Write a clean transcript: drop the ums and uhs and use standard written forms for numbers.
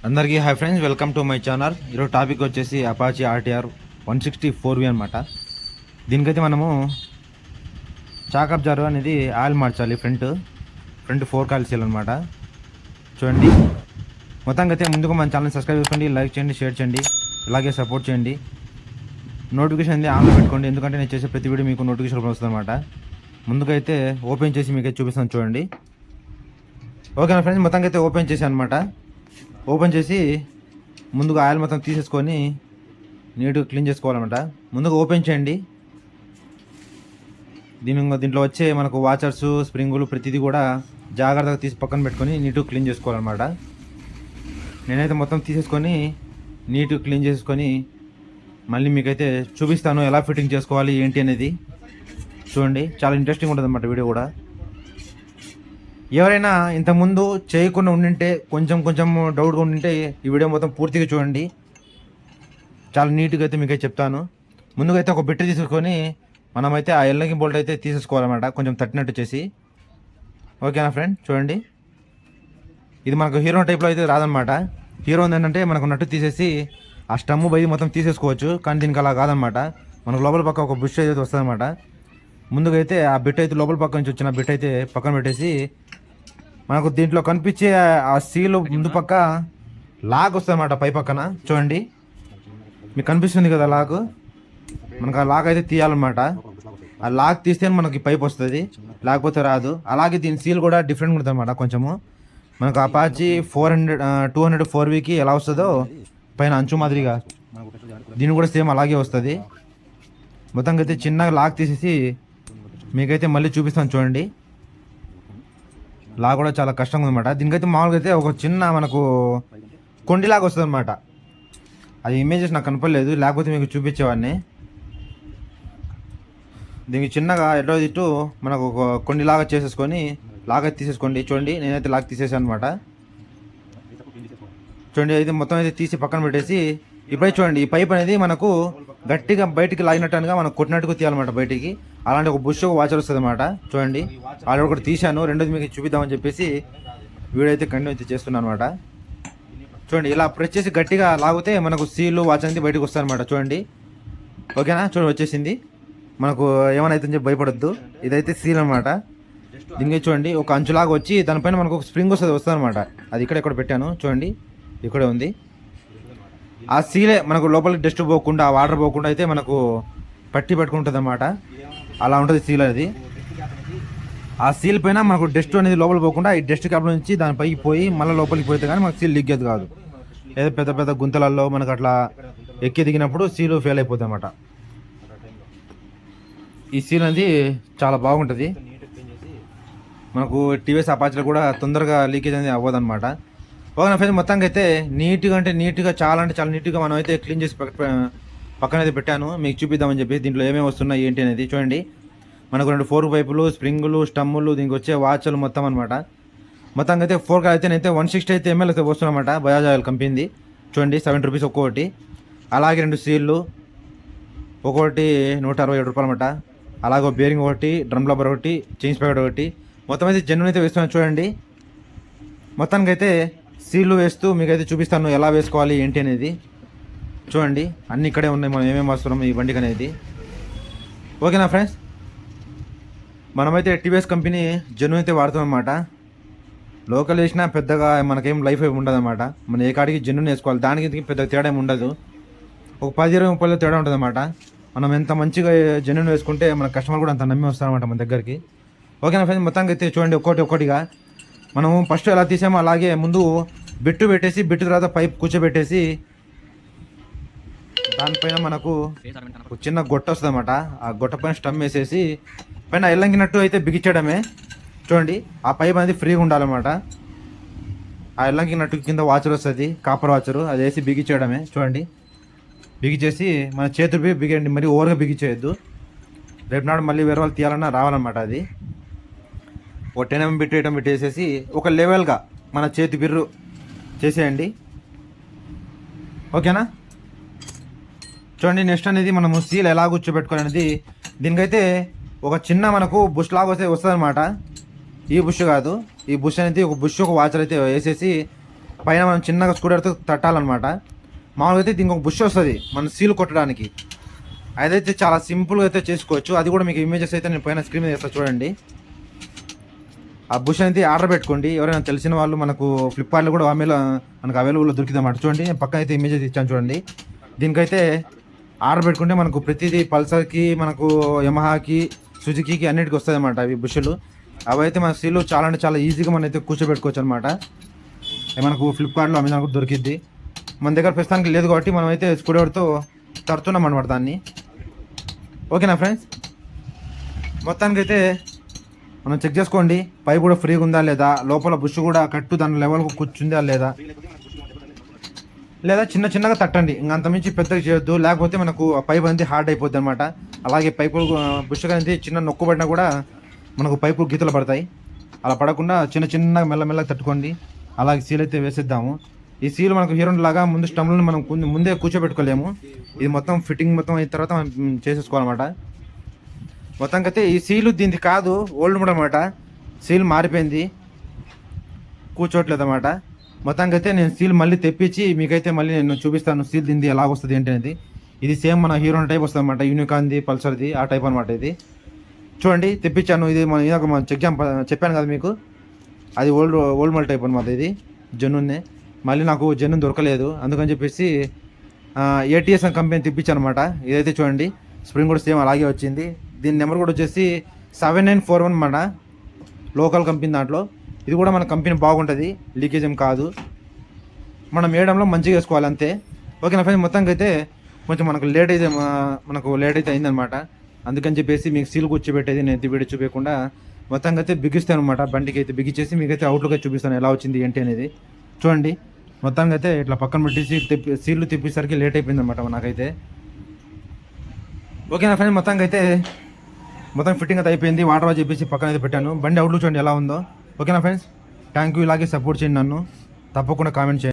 అందరికీ hi friends, welcome to my channel. ఈరోజు topic వచ్చేసి అపాచీ ఆర్టీఆర్ 160 అనమాట. దీనికైతే మనము చాకప్ జారు అనేది ఆయిల్ మార్చాలి. ఫ్రంట్ 4 కాయిల్ సీల్ అనమాట. చూడండి, మొత్తంగా అయితే ముందుగా మన ఛానల్ సబ్స్క్రైబ్ చేసుకోండి, లైక్ చేయండి, షేర్ చేయండి, ఇలాగే సపోర్ట్ చేయండి. నోటిఫికేషన్ అనేది ఆన్లో పెట్టుకోండి, ఎందుకంటే నేను చేసే ప్రతి వీడియో మీకు నోటిఫికేషన్ వస్తుంది అనమాట. ముందుగా అయితే ఓపెన్ చేసి మీకు చూపిస్తాను చూడండి. ఓకేనా ఫ్రెండ్స్, మొత్తంగా అయితే ఓపెన్ చేశాను అనమాట. ఓపెన్ చేసి ముందుగా ఆయిల్ మొత్తం తీసేసుకొని నీట్గా క్లీన్ చేసుకోవాలన్నమాట. ముందుగా ఓపెన్ చేయండి. దీంట్లో వచ్చే మనకు వాచర్స్, స్ప్రింగులు ప్రతిదీ కూడా జాగ్రత్తగా తీసి పక్కన పెట్టుకొని నీట్గా క్లీన్ చేసుకోవాలన్నమాట. నేనైతే మొత్తం తీసేసుకొని నీట్గా క్లీన్ చేసుకొని మళ్ళీ మీకైతే చూపిస్తాను ఎలా ఫిట్టింగ్ చేసుకోవాలి ఏంటి అనేది. చూడండి, చాలా ఇంట్రెస్టింగ్ ఉంటుంది అన్నమాట వీడియో కూడా. ఎవరైనా ఇంతకుముందు చేయకుండా ఉండింటే కొంచెం డౌట్గా ఉండింటే ఈ వీడియో మొత్తం పూర్తిగా చూడండి. చాలా నీట్గా అయితే మీకైతే చెప్తాను. ముందుగా అయితే ఒక బిట్ తీసుకొని మనమైతే ఆ ఎల్లంగి బోల్ట్ అయితే తీసేసుకోవాలన్నమాట, కొంచెం తట్టినట్టు చేసి. ఓకేనా ఫ్రెండ్, చూడండి. ఇది మనకు హీరో టైప్లో అయితే రాదనమాట. హీరో ఏంటంటే మనకు నట్టు తీసేసి ఆ స్టమ్ బయట మొత్తం తీసేసుకోవచ్చు, కానీ దీనికి అలా కాదనమాట. మనకు లోపల పక్క ఒక బుష్ అయితే వస్తుంది అనమాట. ముందుగా అయితే ఆ బిట్ అయితే లోపల పక్క నుంచి వచ్చిన బిట్ అయితే పక్కన పెట్టేసి మనకు దీంట్లో కనిపించే ఆ సీలు ముందు పక్క లాక్ వస్తుంది అన్నమాట. పై పక్కన చూడండి, మీకు కనిపిస్తుంది కదా లాక్. మనకు ఆ లాక్ అయితే తీయాలన్నమాట. ఆ లాక్ తీస్తే మనకి పైప్ వస్తుంది, లేకపోతే రాదు. అలాగే దీని సీల్ కూడా డిఫరెంట్గా ఉంటుంది అన్నమాట. కొంచెము మనకు అపాచీ 200 4Vకి ఎలా వస్తుందో పైన అంచు మాదిరిగా దీన్ని కూడా సేమ్ అలాగే వస్తుంది. మొత్తంగా అయితే చిన్నగా లాక్ తీసేసి మీకైతే మళ్ళీ చూపిస్తాను చూడండి. లా కూడా చాలా కష్టంగా ఉందన్నమాట. దీనికైతే మామూలుగా అయితే ఒక చిన్న మనకు కొండిలాగా వస్తుంది అనమాట. అది ఇమేజెస్ నాకు కనపడలేదు, లేకపోతే మీకు చూపించేవాడిని. దీనికి చిన్నగా ఎటో ఇటు మనకు ఒక కొండిలాగా చేసేసుకొని లాగా తీసేసుకోండి. చూడండి, నేనైతే లాగా తీసేసాను అనమాట. చూడండి, అయితే మొత్తం అయితే తీసి పక్కన పెట్టేసి ఇప్పుడైతే చూడండి, ఈ పైప్ అనేది మనకు గట్టిగా బయటికి లాగినట్టుగా మనం కొట్టినట్టుగా తీయాలన్నమాట బయటికి. అలాంటి ఒక బుష్, ఒక వాచర్ వస్తుంది అనమాట. చూడండి, ఆల్రెడీ ఒకటి తీశాను, రెండోది మీకు చూపిద్దామని చెప్పేసి వీడియో అయితే కంటిన్యూ అయితే చేస్తున్నాను అనమాట. చూడండి, ఇలా ప్రెస్ చేసి గట్టిగా లాగితే మనకు సీలు, వాచర్ అనేది బయటకు వస్తుంది అనమాట. చూడండి, ఓకేనా. చూడండి, వచ్చేసింది. మనకు ఏమైనా అయితే చెప్పి భయపడొద్దు. ఇదైతే సీల్ అనమాట. దీనికి చూడండి, ఒక అంచులాగా వచ్చి దానిపైన మనకు ఒక స్ప్రింగ్ వస్తుంది అనమాట. అది ఇక్కడ పెట్టాను చూడండి, ఇక్కడే ఉంది. ఆ సీలే మనకు లోపలికి డస్ట్ పోకుండా, వాటర్ పోకుండా అయితే మనకు పట్టుకుంటుంది అన్నమాట. అలా ఉంటుంది సీల్ అది. ఆ సీల్ పైన మనకు డస్ట్ అనేది లోపల పోకుండా ఈ డస్ట్ క్యాప్ నుంచి దానిపైకి పోయి మళ్ళీ లోపలికి పోతే కానీ మనకు సీల్ లీకేది కాదు. ఏదో పెద్ద పెద్ద గుంతలలో మనకు అట్లా ఎక్కి దిగినప్పుడు సీలు ఫెయిల్ అయిపోతుంది అన్నమాట. ఈ సీల్ అనేది చాలా బాగుంటుంది. మనకు టీవీఎస్ అపాచీలో కూడా తొందరగా లీకేజ్ అనేది అవ్వదన్నమాట. ఓకే ఫ్రెండ్స్, మొత్తానికి అయితే నీట్గా చాలా నీట్గా మనం అయితే క్లీన్ చేసి పక్కన అయితే పెట్టాను, మీకు చూపిద్దామని చెప్పి. దీంట్లో ఏమేమి వస్తున్నాయి ఏంటి అనేది చూడండి. మనకు 2 4 పైపులు, స్ప్రింగులు, స్టమ్ములు, దీనికి వచ్చే వాచర్లు మొత్తం అనమాట. మొత్తంగా అయితే 4 అయితే నేనైతే 160 ml అయితే వస్తున్నమాట. బజాజ్ ఆయిల్ కంపెనీది. చూడండి, 70 రూపీస్ ఒక్కొక్కటి. అలాగే 2 సీళ్ళు, ఒక్కొక్కటి 167 రూపాయలు అనమాట. అలాగే బేరింగ్ ఒకటి, డ్రమ్ రబ్బర్ ఒకటి, చైన్స్ ప్యాకెట్ ఒకటి. మొత్తం అయితే జెన్యున్ అయితే వేస్తున్నాను చూడండి. మొత్తానికి అయితే సీళ్ళు వేస్తూ మీకైతే చూపిస్తాను ఎలా వేసుకోవాలి ఏంటి అనేది. చూడండి, అన్నీ ఇక్కడే ఉన్నాయి, మనం ఏమేమి వస్తున్నాం ఈ బండికి అనేది. ఓకేనా ఫ్రెండ్స్, మనమైతే టీవీఎస్ కంపెనీ జెన్యున్ అయితే వాడుతాం అన్నమాట. లోకల్ వేసినా పెద్దగా మనకేం లైఫ్ ఏమి ఉండదు అన్నమాట. మనం ఏ కాడికి జెన్యున్ వేసుకోవాలి, దానికి పెద్ద తేడా ఏమి ఉండదు. ఒక 10-20 తేడా ఉంటుంది అన్నమాట. మనం ఎంత మంచిగా జెన్యున్ వేసుకుంటే మన కస్టమర్ కూడా అంత నమ్మి వస్తారన్నమాట మన దగ్గరికి. ఓకేనా ఫ్రెండ్స్, మొత్తానికి అయితే చూడండి ఒక్కొక్కటిగా మనము ఫస్ట్ ఎలా తీసామో అలాగే ముందు బిట్టు పెట్టేసి, బిట్టు తర్వాత పైప్ కూర్చోబెట్టేసి దానిపైన మనకు ఒక చిన్న గొట్ట వస్తుంది అన్నమాట. ఆ గొట్ట పైన స్టమ్ వేసేసి పైన ఎల్లంగినట్టు అయితే బిగించడమే. చూడండి, ఆ పైప్ అనేది ఫ్రీగా ఉండాలన్నమాట. ఆ ఎల్లంగినట్టు కింద వాచర్ వస్తుంది, కాపర్ వాచరు, అది వేసి బిగించడమే. చూడండి, బిగించేసి మన చేతులు బిగండి, మరి ఓవర్గా బిగించేయద్దు. రేపు నాడు మళ్ళీ వేరే వాళ్ళు తీయాలన్నా రావాలన్నమాట. అది ఒక 10 mm పెట్టేసేసి ఒక లెవెల్గా మన చేతి బిర్రు చేసేయండి. ఓకేనా. చూడండి, నెక్స్ట్ అనేది మనము సీల్ ఎలా కూర్చోబెట్టుకోవాలి అనేది. దీనికైతే ఒక చిన్న మనకు బుష్ లాగా వస్తుంది అనమాట. ఈ బుష్ కాదు, ఈ బుష్ అనేది ఒక బుష్, ఒక వాచర్ అయితే వేసేసి పైన మనం చిన్నగా స్క్రూడ్రైవర్తో తట్టాలన్నమాట. మామూలుగా అయితే దీనికి ఒక బుష్ వస్తుంది మన సీల్ కొట్టడానికి. అదైతే చాలా సింపుల్గా అయితే చేసుకోవచ్చు. అది కూడా మీకు ఇమేజెస్ అయితే నేను పైన స్క్రీన్ మీద వేస్తాను చూడండి. ఆ బుష్ అయితే ఆర్డర్ పెట్టుకోండి. ఎవరైనా తెలిసిన వాళ్ళు మనకు ఫ్లిప్కార్ట్లో కూడా మనకు అవైలబుల్లో దొరికిందన్నమాట. చూడండి నేను పక్కన అయితే ఇమేజెస్ ఇచ్చాను చూడండి. దీనికైతే ఆర్డర్ పెట్టుకుంటే మనకు ప్రతిదీ పల్సర్కి, మనకు యమహాకి, సుజుకీకి అన్నిటికీ వస్తుంది అన్నమాట అవి బుష్లు. అవి అయితే మన సీలు చాలా అంటే చాలా ఈజీగా మనం అయితే కూర్చోబెట్టుకోవచ్చు అనమాట. మనకు ఫ్లిప్కార్ట్లో అమెజాన్ కూడా దొరికిద్ది. మన దగ్గర ప్రస్తుతానికి లేదు కాబట్టి మనం అయితే స్క్రూడ్రైవర్తో తడుతున్నాం అనమాట దాన్ని. ఓకేనా ఫ్రెండ్స్, మొత్తానికి అయితే మనం చెక్ చేసుకోండి పైప్ కూడా ఫ్రీగా ఉందా లేదా, లోపల బుష్ కూడా కట్టు దాని లెవెల్కు కూర్చుందా లేదా, లేదా చిన్న చిన్నగా తట్టండి. ఇంకా అంతమించి పెద్దగా చేయొద్దు, లేకపోతే మనకు ఆ పైప్ అనేది హార్డ్ అయిపోద్ది అనమాట. అలాగే పైపులు బుష్ అనేది చిన్న నొక్కు పడినా కూడా మనకు పైపు గీతలు పడతాయి. అలా పడకుండా చిన్న చిన్నగా మెల్లమెల్లగా తట్టుకోండి. అలాగే సీల్ అయితే వేసేద్దాము. ఈ సీల్ మనకు హీరో లాగా ముందు స్టమ్లను మనం ముందే కూర్చోబెట్టుకోలేము. ఇది మొత్తం ఫిట్టింగ్ మొత్తం అయిన తర్వాత మనం చేసేసుకోవాలన్నమాట. మొత్తానికైతే ఈ సీలు దీనికి కాదు, ఓల్డ్ మోడల్ అనమాట. సీల్ మారిపోయింది, కూర్చోట్లేదు అన్నమాట. మొత్తానికైతే నేను సీల్ మళ్ళీ తెప్పించి మీకైతే మళ్ళీ నేను చూపిస్తాను సీల్ దీనిది ఎలా వస్తుంది ఏంటి అనేది. ఇది సేమ్ మన హీరో టైప్ వస్తుంది అనమాట, యూనికాన్ది, పల్సర్ది ఆ టైప్ అనమాట. ఇది చూడండి తెప్పించాను. ఇది మనం చెప్పాను కదా మీకు, అది ఓల్డ్ మోడల్ టైప్ అనమాట. ఇది జెన్యున్నే. మళ్ళీ నాకు జెన్యున్ దొరకలేదు, అందుకని చెప్పేసి ఏటీఎస్ అని కంపెనీ తెప్పించాను అనమాట. ఇదైతే చూడండి స్ప్రింగ్ కూడా సేమ్ అలాగే వచ్చింది. దీని నెంబర్ కూడా వచ్చేసి 7941 మన లోకల్ కంపెనీ దాంట్లో. ఇది కూడా మన కంపెనీ బాగుంటుంది, లీకేజ్ ఏం కాదు. మనం వేయడంలో మంచిగా వేసుకోవాలి అంతే. ఓకేనా ఫ్రెండ్స్, మొత్తానికి అయితే కొంచెం మనకు లేట్ అయితే అయిందనమాట. అందుకని చెప్పేసి మీకు సీల్ కూర్చోబెట్టేది నేను వీడియో చూపించకుండా మొత్తంగా అయితే బిగిస్తాను అనమాట. బండికి అయితే బిగించేసి మీకైతే అవుట్లుక్ అయితే చూపిస్తాను ఎలా వచ్చింది ఏంటి అనేది. చూడండి మొత్తానికి అయితే ఇట్లా పక్కన పెట్టేసి సీళ్ళు తిప్పేసరికి లేట్ అయిపోయింది అనమాట నాకైతే. ఓకేనా ఫ్రెండ్స్, మొత్తానికి అయితే మొత్తం ఫిట్టింగ్ అయితే అయిపోయింది. వాటర్ వాష్ చెప్పేసి పక్కన అయితే పెట్టాను. బండి అవుట్లుక్ చూడండి ఎలా ఉందో. ఓకేనా ఫ్రెండ్స్, థ్యాంక్ యూ. ఇలాగే సపోర్ట్ చేయండి నన్ను, తప్పకుండా కామెంట్ చేయండి.